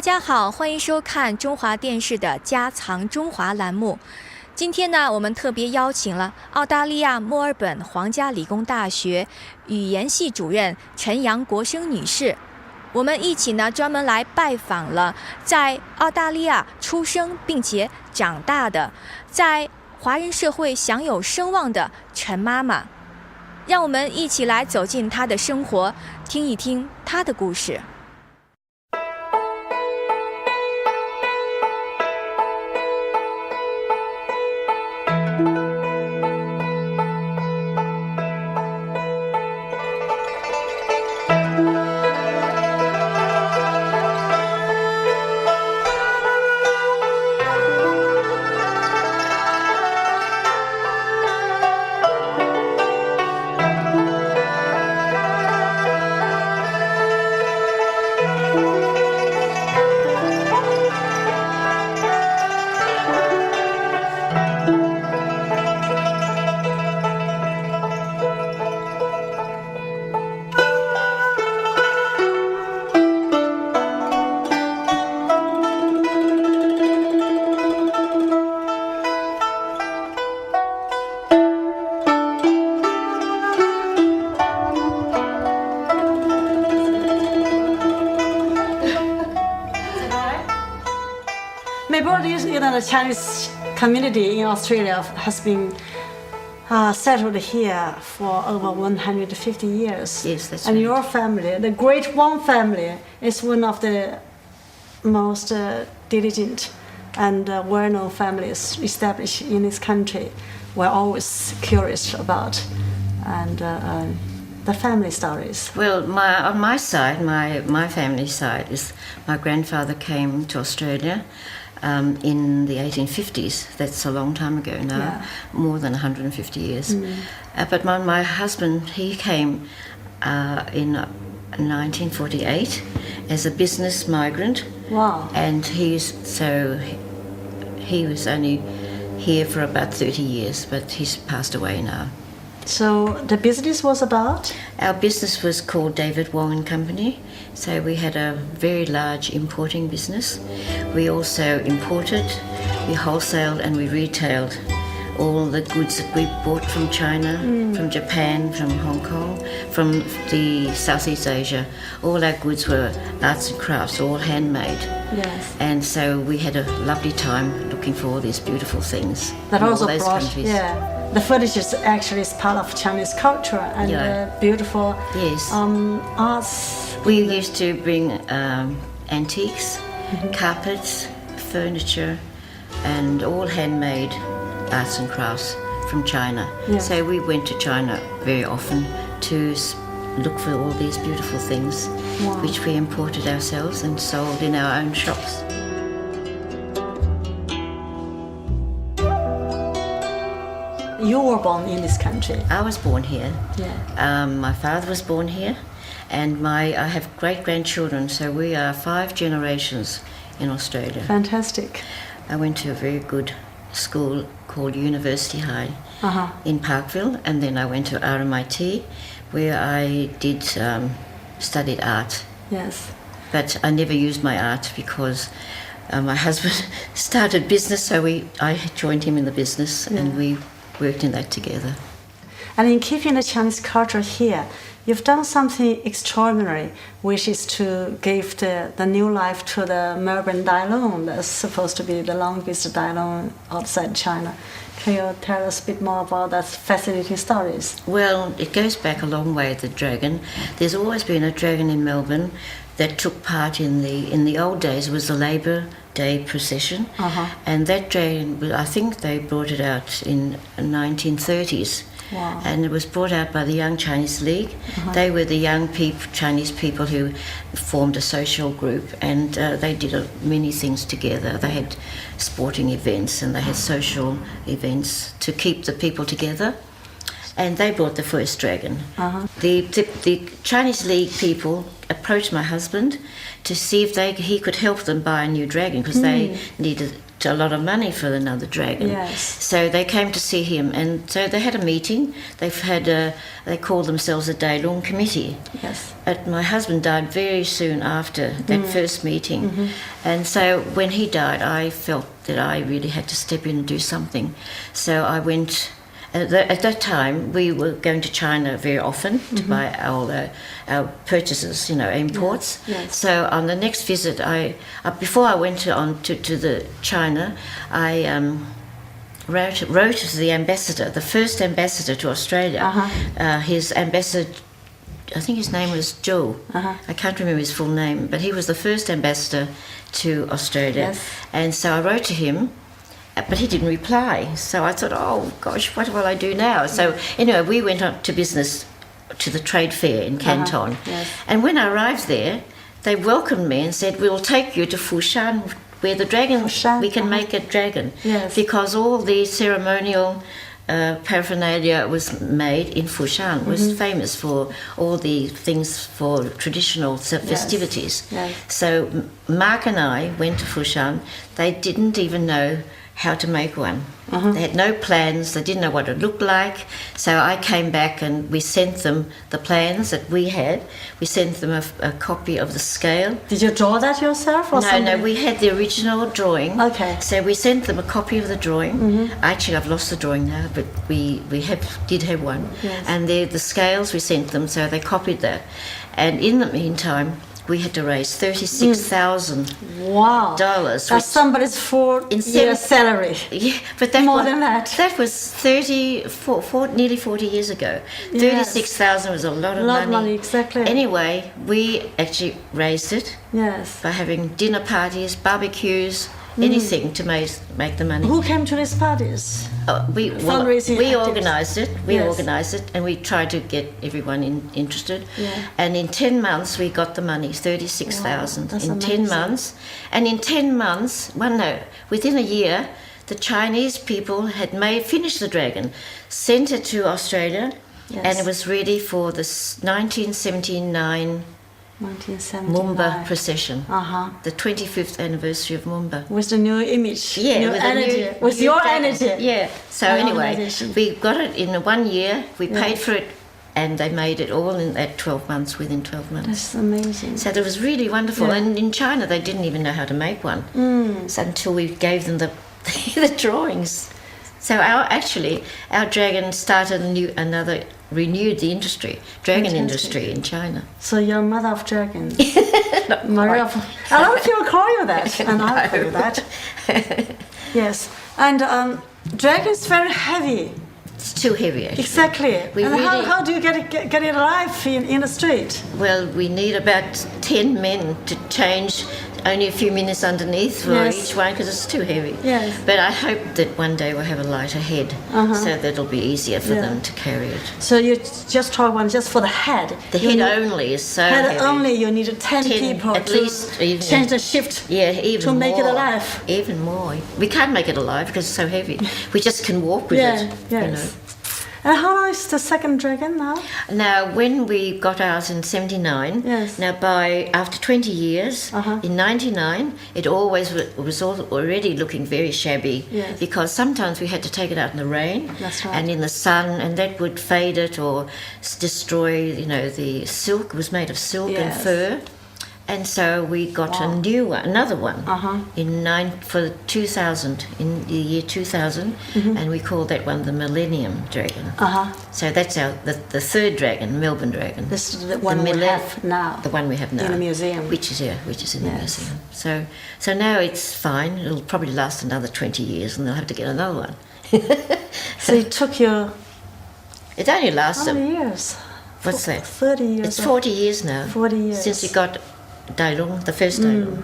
家好，欢迎收看中华电视的家藏中华栏目。今天呢，我们特别邀请了澳大利亚墨尔本皇家理工大学语言系主任陈杨国生女士。我们一起呢，专门来拜访了在澳大利亚出生并且长大的，在华人社会享有声望的陈妈妈。让我们一起来走进她的生活，听一听她的故事。The Chinese community in Australia has been settled here for over 150 years. Yes, that's and right. Your family, the Great Wang family, is one of the most diligent and well-known families established in this country. We're always curious about and the family stories. Well, on my side, my family side is my grandfather came to Australia in the 1850s. That's a long time ago now, Yeah. more than 150 years. But my husband, he came in 1948 as a business migrant. Wow. And he was only here for about 30 years, but he's passed away now. So the business was about? Our business was called David Wong and Company, so we had a very large importing business. We also imported, we wholesaled and we retailed all the goods that we bought from China, from Japan, from Hong Kong, from the Southeast Asia. All our goods were arts and crafts, all handmade. Yes. And so we had a lovely time looking for all these beautiful things That from also all those brought, countries. yeah. The furniture actually is part of Chinese culture and Yeah. beautiful Yes. arts. We used to bring antiques, carpets, furniture, and all handmade arts and crafts from China. Yes. So we went to China very often to look for all these beautiful things, Wow. which we imported ourselves and sold in our own shops. You were born in this country. I was born here. Yeah. My father was born here, and I have great-grandchildren, so we are 5 generations in Australia. Fantastic. I went to a very good school called University High in Parkville, and then I went to RMIT, where I did studied art. Yes. But I never used my art because my husband started business, so I joined him in the business, and we worked in that together. And in keeping the Chinese culture here, you've done something extraordinary, which is to give the new life to the Melbourne Dialogue. That's supposed to be the longest dialogue outside China. Can you tell us a bit more about that fascinating stories? Well, it goes back a long way, the dragon. There's always been a dragon in Melbourne that took part in the old days. It was the Labour Day procession, and that dragon, I think they brought it out in 1930s. Wow. And it was brought out by the Young Chinese League. They were the young Chinese people who formed a social group, and they did many things together. They had sporting events and they had social events to keep the people together. And they brought the first dragon. The Chinese League people approached my husband to see if he could help them buy a new dragon, because they needed a lot of money for another dragon. Yes. So they came to see him, and so they had a meeting. They called themselves a Dailong Committee. Yes. But my husband died very soon after that first meeting. And so when he died, I felt that I really had to step in and do something. So I went. At that time, we were going to China very often to buy our purchases, imports. Yes. So on the next visit, before I went to the China, I wrote to the ambassador, the first ambassador to Australia. His ambassador, I think his name was Joe. I can't remember his full name, but he was the first ambassador to Australia. Yes. And so I wrote to him. But he didn't reply, so I thought, oh gosh, what will I do now? So anyway, we went on to business, to the trade fair in Canton. Yes. And when I arrived there, they welcomed me and said, we'll take you to Fushan, where the dragon, we can make a dragon. Yes. Because all the ceremonial paraphernalia was made in Fushan, was famous for all the things for traditional festivities. Yes. So Mark and I went to Fushan. They didn't even know how to make one. They had no plans, they didn't know what it looked like. So I came back and we sent them the plans that we had. We sent them a copy of the scale. Did you draw that yourself or something? No, we had the original drawing. Okay. So we sent them a copy of the drawing. Actually, I've lost the drawing now, but we did have one. Yes. And the scales we sent them, so they copied that. And in the meantime, we had to raise $36,000. Wow. That's somebody's 4 year salary. Yeah, but that More was, than that. That was nearly 40 years ago. Yes. 36,000 was a lot of A lot money. of money, exactly. Anyway, we actually raised it Yes. by having dinner parties, barbecues, anything to make the money. Who came to these parties? Fundraising we activities. organised it. We Yes. organised it, and we tried to get everyone interested. Yeah. And in 10 months, we got the money, 36,000 Wow, that's in 10 amazing. months. And in 10 months, within a year, the Chinese people had finished the dragon, sent it to Australia, Yes. and it was ready for the 1979 1979. Mumba procession. Uh-huh. The 25th anniversary of Mumba. With the new image. Yeah, new with energy. With new your dragon. energy. Yeah. So And anyway, organisation. we got it in 1 year. We Yes. paid for it, and they made it all in that 12 months. Within 12 months. That's amazing. So that was really wonderful. Yeah. And in China, they didn't even know how to make one. So until we gave them the the drawings. So our dragon started renewed the industry, dragon Fantastic. industry in China. So you're mother of dragon. Maria of, a lot of people call you that, and I call you that. Yes, and dragon is very heavy. It's too heavy, actually. Exactly. We and really- how do you get it alive in the street? Well, we need about 10 men to change only a few minutes underneath for Yes. each one because it's too heavy. Yes. But I hope that one day we'll have a lighter head so that it'll be easier for Yeah. them to carry it. So you just talk one just for the head. The You head need- only is so Head heavy. only, you need 10 people at to least, even. change the shift. Yeah, even to make it more. alive. Even more. We can't make it alive because it's so heavy. We just can walk with Yeah, it. yes. You know. And how long is the second dragon now? Now, when we got out in 79, Yes. now after 20 years, in 99, it was already looking very shabby Yes. because sometimes we had to take it out in the rain That's right. and in the sun, and that would fade it or destroy, the silk. It was made of silk and Yes. fur. And so we got another one for 2000, in the year 2000, and we called that one the Millennium Dragon. So that's the third dragon, Melbourne Dragon. This is the one we have now. The one we have now In the museum. which is in the Yes. museum. So now it's fine. It'll probably last another 20 years, and they'll have to get another one. So it took you It only how lasts. many years? What's that? 30 years. It's 40 years now. 40 years. Since we got Dailong, the first Dailong.